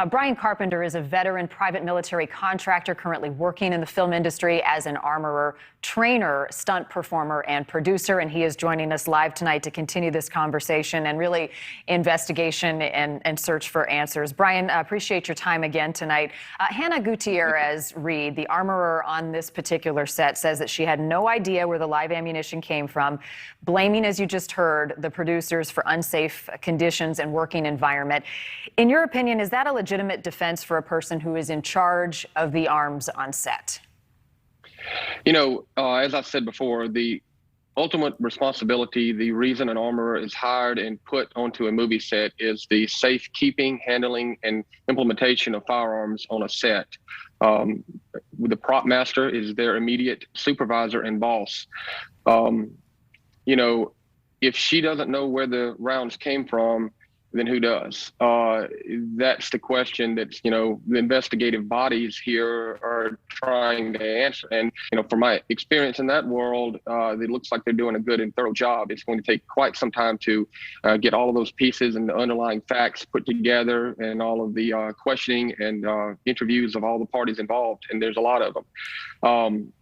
Bryan Carpenter is a veteran private military contractor currently working in the film industry as an armorer, trainer, stunt performer, and producer. And he is joining us live tonight to continue this conversation and really investigation and search for answers. Bryan, appreciate your time again tonight. Hannah Gutierrez Reed, the armorer on this particular set, says that she had no idea where the live ammunition came from, blaming, as you just heard, the producers for unsafe conditions and working environment. In your opinion, is that a legitimate defense for a person who is in charge of the arms on set? You know, as I said before, the ultimate responsibility, the reason an armorer is hired and put onto a movie set is the safekeeping, handling, and implementation of firearms on a set. The prop master is their immediate supervisor and boss. You know, if she doesn't know where the rounds came from, then who does? That's the question that, you know, the investigative bodies here are trying to answer. And, you know, from my experience in that world, it looks like they're doing a good and thorough job. It's going to take quite some time to get all of those pieces and the underlying facts put together and all of the questioning and interviews of all the parties involved. And there's a lot of them.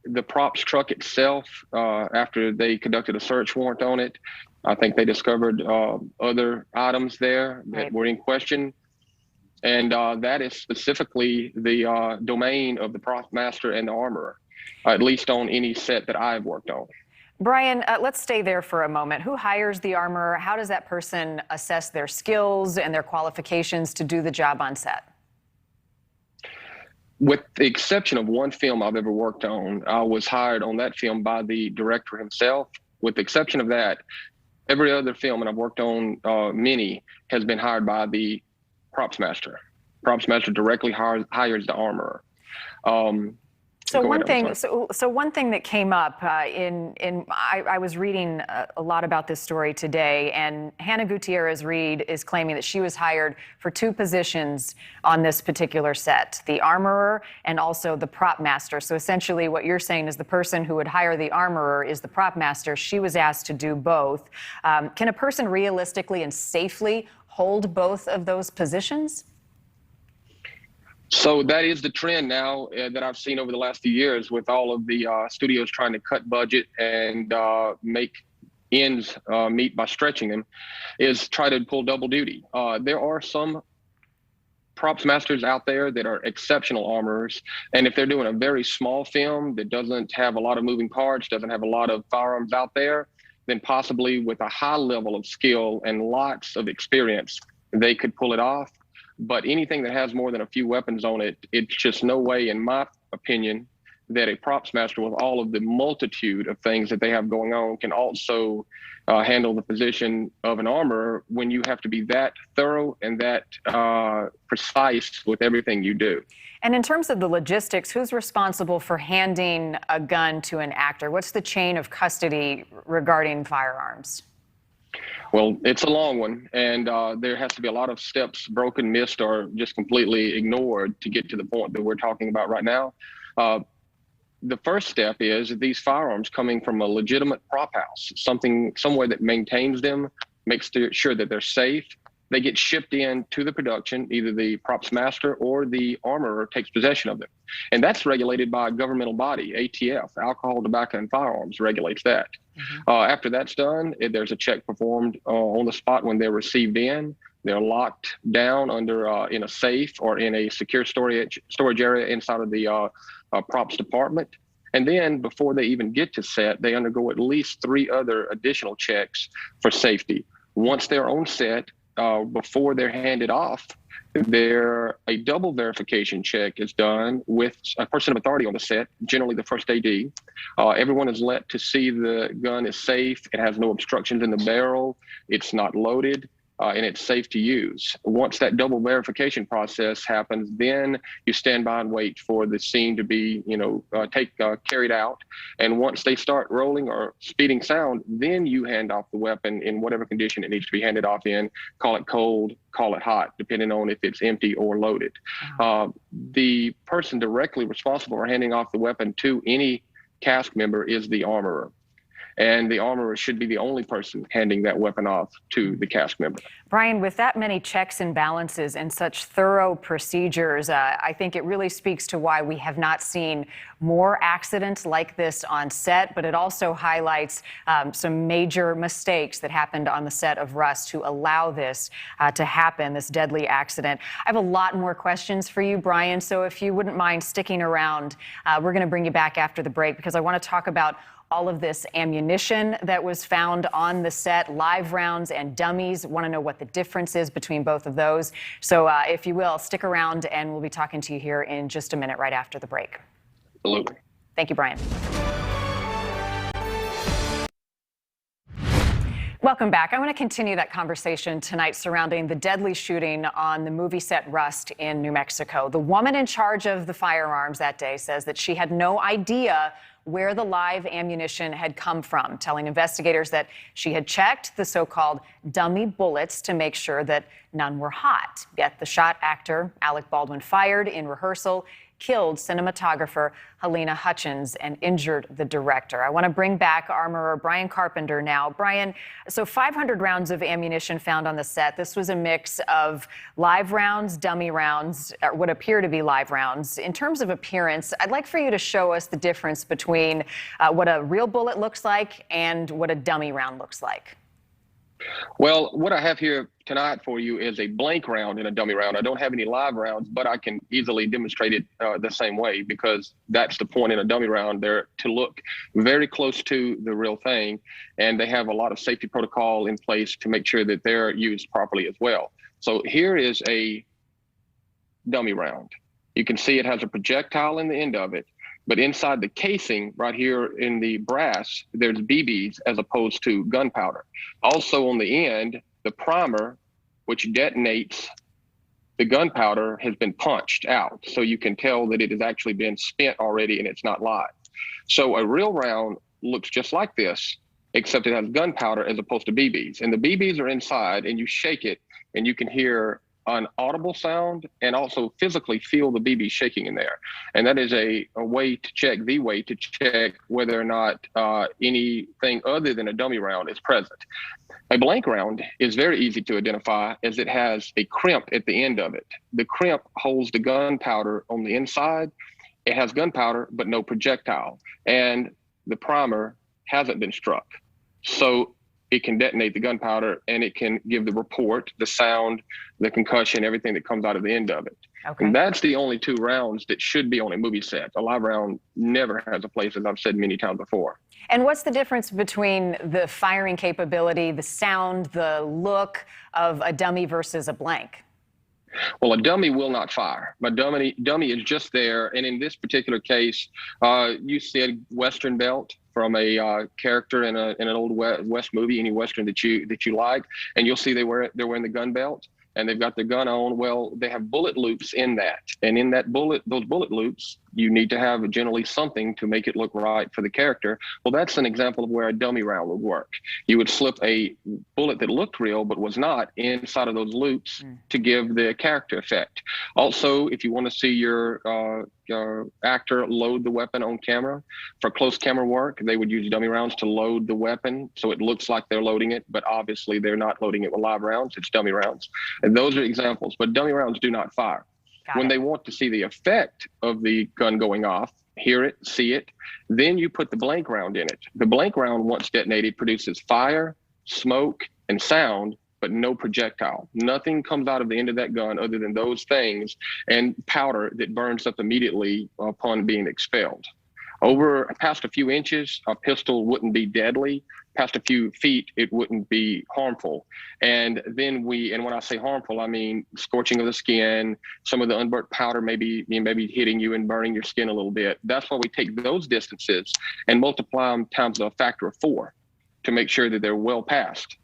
The props truck itself, after they conducted a search warrant on it, I think they discovered other items there that were in question. And that is specifically the domain of the prop master and the armorer, at least on any set that I've worked on. Bryan, let's stay there for a moment. Who hires the armorer? How does that person assess their skills and their qualifications to do the job on set? With the exception of one film I've ever worked on, I was hired on that film by the director himself. With the exception of that, every other film, and I've worked on many, has been hired by the props master. Props master directly hires the armorer. So one thing that came up I was reading a lot about this story today, and Hannah Gutierrez Reed is claiming that she was hired for two positions on this particular set, the armorer and also the prop master. So essentially what you're saying is the person who would hire the armorer is the prop master. She was asked to do both. Can a person realistically and safely hold both of those positions? So that is the trend now that I've seen over the last few years, with all of the studios trying to cut budget and make ends meet by stretching them, is try to pull double duty. There are some props masters out there that are exceptional armorers, and if they're doing a very small film that doesn't have a lot of moving parts, doesn't have a lot of firearms out there, then possibly with a high level of skill and lots of experience, they could pull it off. But anything that has more than a few weapons on it, it's just no way, in my opinion, that a props master with all of the multitude of things that they have going on can also handle the position of an armorer when you have to be that thorough and that precise with everything you do. And in terms of the logistics, who's responsible for handing a gun to an actor? What's the chain of custody regarding firearms? Well, it's a long one, and there has to be a lot of steps broken, missed, or just completely ignored to get to the point that we're talking about right now. The first step is these firearms coming from a legitimate prop house, somewhere that maintains them, makes sure that they're safe. They get shipped in to the production, either the props master or the armorer takes possession of them. And that's regulated by a governmental body, ATF, Alcohol, Tobacco, and Firearms regulates that. After that's done, there's a check performed on the spot when they're received in. They're locked down under in a safe or in a secure storage area inside of the props department. And then before they even get to set, they undergo at least 3 other additional checks for safety. Once they're on set, before they're handed off, a double verification check is done with a person of authority on the set, generally the first AD. Everyone is let to see the gun is safe. It has no obstructions in the barrel. It's not loaded. And it's safe to use. Once that double verification process happens, then you stand by and wait for the scene to be, carried out. And once they start rolling or speeding sound, then you hand off the weapon in whatever condition it needs to be handed off in. Call it cold, call it hot, depending on if it's empty or loaded. The person directly responsible for handing off the weapon to any cast member is the armorer. and the armorer should be the only person handing that weapon off to the cast member. Brian, with that many checks and balances and such thorough procedures, I think it really speaks to why we have not seen more accidents like this on set, but it also highlights some major mistakes that happened on the set of Rust to allow this to happen, this deadly accident. I have a lot more questions for you, Brian, so if you wouldn't mind sticking around, we're going to bring you back after the break because I want to talk about all of this ammunition that was found on the set, live rounds and dummies. Want to know what the difference is between both of those. So if you will, stick around and we'll be talking to you here in just a minute right after the break. Absolutely. Thank you, Brian. Welcome back. I want to continue that conversation tonight surrounding the deadly shooting on the movie set Rust in New Mexico. The woman in charge of the firearms that day says that she had no idea where the live ammunition had come from, telling investigators that she had checked the so-called dummy bullets to make sure that none were hot. Yet the shot actor, Alec Baldwin, fired in rehearsal, killed cinematographer Helena Hutchins and injured the director. I want to bring back armorer Bryan Carpenter now. Bryan, so 500 rounds of ammunition found on the set. This was a mix of live rounds, dummy rounds, or what appear to be live rounds. In terms of appearance, I'd like for you to show us the difference between what a real bullet looks like and what a dummy round looks like. Well, what I have here tonight for you is a blank round and a dummy round. I don't have any live rounds, but I can easily demonstrate it the same way because that's the point in a dummy round. They're to look very close to the real thing, and they have a lot of safety protocol in place to make sure that they're used properly as well. So here is a dummy round. You can see it has a projectile in the end of it. But inside the casing, right here in the brass, there's BBs as opposed to gunpowder. Also on the end, the primer, which detonates the gunpowder, has been punched out. So you can tell that it has actually been spent already and it's not live. So a real round looks just like this, except it has gunpowder as opposed to BBs. And the BBs are inside and you shake it and you can hear an audible sound and also physically feel the BB shaking in there. And that is a way to check whether or not anything other than a dummy round is present. A blank round is very easy to identify as it has a crimp at the end of it. The crimp holds the gunpowder on the inside. It has gunpowder, but no projectile. And the primer hasn't been struck. So it can detonate the gunpowder and it can give the report, the sound, the concussion, everything that comes out of the end of it. Okay. And that's the only two rounds that should be on a movie set. A live round never has a place, as I've said many times before. And what's the difference between the firing capability, the sound, the look of a dummy versus a blank? Well, a dummy will not fire. A dummy is just there. And in this particular case, you said Western belt from a character in an old West movie, any Western that you like, and you'll see they're wearing the gun belt and they've got the gun on. Well, they have bullet loops in that, and in those bullet loops, you need to have generally something to make it look right for the character. Well, that's an example of where a dummy round would work. You would slip a bullet that looked real but was not inside of those loops to give the character effect. Also, if you want to see your actor load the weapon on camera for close camera work, they would use dummy rounds to load the weapon so it looks like they're loading it, but obviously they're not loading it with live rounds. It's dummy rounds. And those are examples, but dummy rounds do not fire. When they want to see the effect of the gun going off, hear it, see it, then you put the blank round in it. The blank round, once detonated, produces fire, smoke, and sound, but no projectile. Nothing comes out of the end of that gun other than those things and powder that burns up immediately upon being expelled. Past a few inches, a pistol wouldn't be deadly. Past a few feet, it wouldn't be harmful. And when I say harmful, I mean scorching of the skin, some of the unburnt powder maybe hitting you and burning your skin a little bit. That's why we take those distances and multiply them times a factor of 4 to make sure that they're well past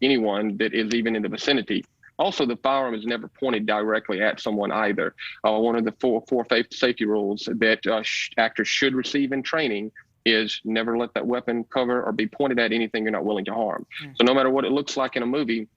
anyone that is even in the vicinity. Also, the firearm is never pointed directly at someone either. One of the four safety rules that actors should receive in training is never let that weapon cover or be pointed at anything you're not willing to harm. So no matter what it looks like in a movie,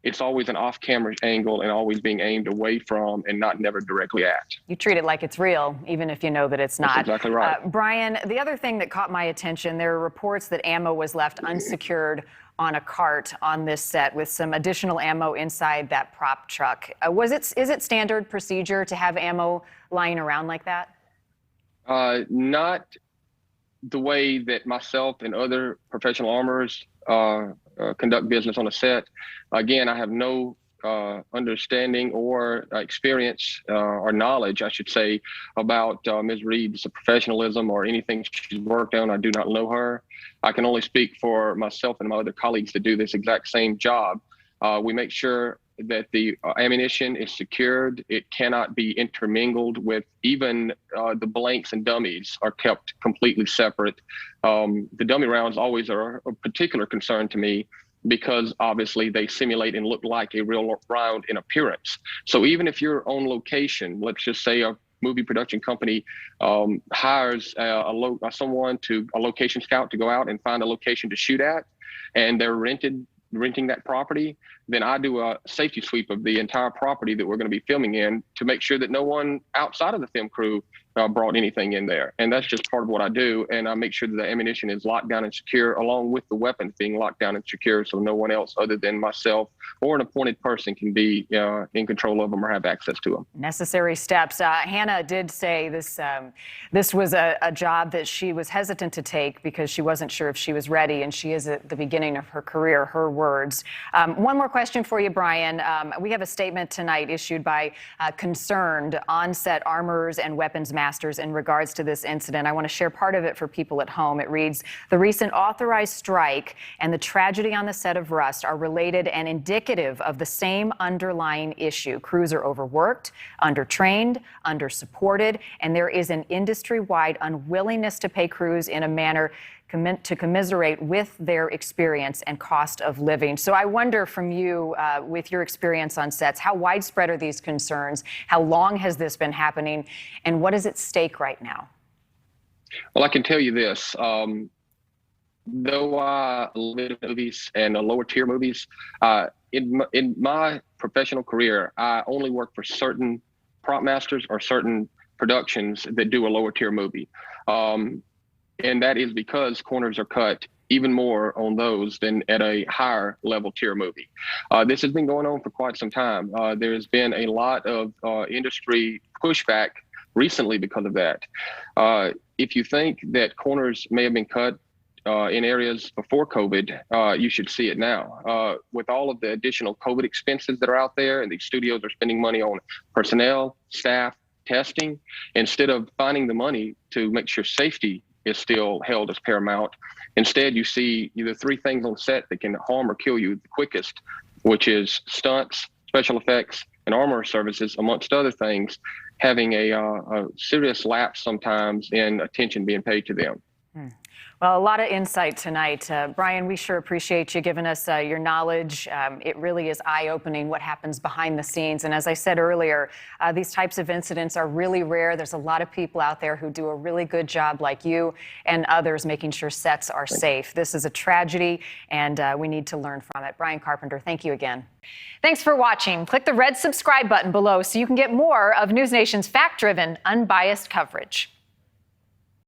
it's always an off-camera angle and always being aimed away from and not never directly at. You treat it like it's real, even if you know that it's not. That's exactly right. Bryan, the other thing that caught my attention, there are reports that ammo was left unsecured on a cart on this set with some additional ammo inside that prop truck. Is it standard procedure to have ammo lying around like that? Not the way that myself and other professional armorers conduct business on a set. Again, I have no understanding or experience or knowledge, I should say, about Ms. Reed's professionalism or anything she's worked on. I do not know her. I can only speak for myself and my other colleagues that do this exact same job. We make sure that the ammunition is secured. It cannot be intermingled with even the blanks and dummies are kept completely separate. The dummy rounds always are a particular concern to me because obviously they simulate and look like a real round in appearance. So even if you're on location, let's just say a movie production company hires a location scout to go out and find a location to shoot at, and they're renting that property, then I do a safety sweep of the entire property that we're going to be filming in to make sure that no one outside of the film crew brought anything in there. And that's just part of what I do. And I make sure that the ammunition is locked down and secure, along with the weapons being locked down and secure, so no one else other than myself or an appointed person can be in control of them or have access to them. Necessary steps. Hannah did say this was a job that she was hesitant to take because she wasn't sure if she was ready, and she is at the beginning of her career, her words. One more question for you, Bryan. We have a statement tonight issued by concerned on-set armorers and weapons masters in regards to this incident. I want to share part of it for people at home. It reads, "The recent authorized strike and the tragedy on the set of Rust are related and indicative of the same underlying issue. Crews are overworked, undertrained, undersupported, and there is an industry-wide unwillingness to pay crews in a manner to commiserate with their experience and cost of living." So I wonder from you, with your experience on sets, how widespread are these concerns? How long has this been happening? And what is at stake right now? Well, I can tell you this. Though I live in movies and lower tier movies, in my professional career, I only work for certain prop masters or certain productions that do a lower tier movie. And that is because corners are cut even more on those than at a higher level tier movie. This has been going on for quite some time. There's been a lot of industry pushback recently because of that. If you think that corners may have been cut in areas before COVID, you should see it now. With all of the additional COVID expenses that are out there, and these studios are spending money on personnel, staff, testing, instead of finding the money to make sure safety is still held as paramount. Instead, you see the three things on set that can harm or kill you the quickest, which is stunts, special effects, and armor services, amongst other things, having a serious lapse sometimes in attention being paid to them. Well, a lot of insight tonight. Bryan, we sure appreciate you giving us your knowledge. It really is eye-opening what happens behind the scenes. And as I said earlier, these types of incidents are really rare. There's a lot of people out there who do a really good job, like you and others, making sure sets are safe. This is a tragedy, and we need to learn from it. Bryan Carpenter, thank you again. Thanks for watching. Click the red subscribe button below so you can get more of NewsNation's fact-driven, unbiased coverage.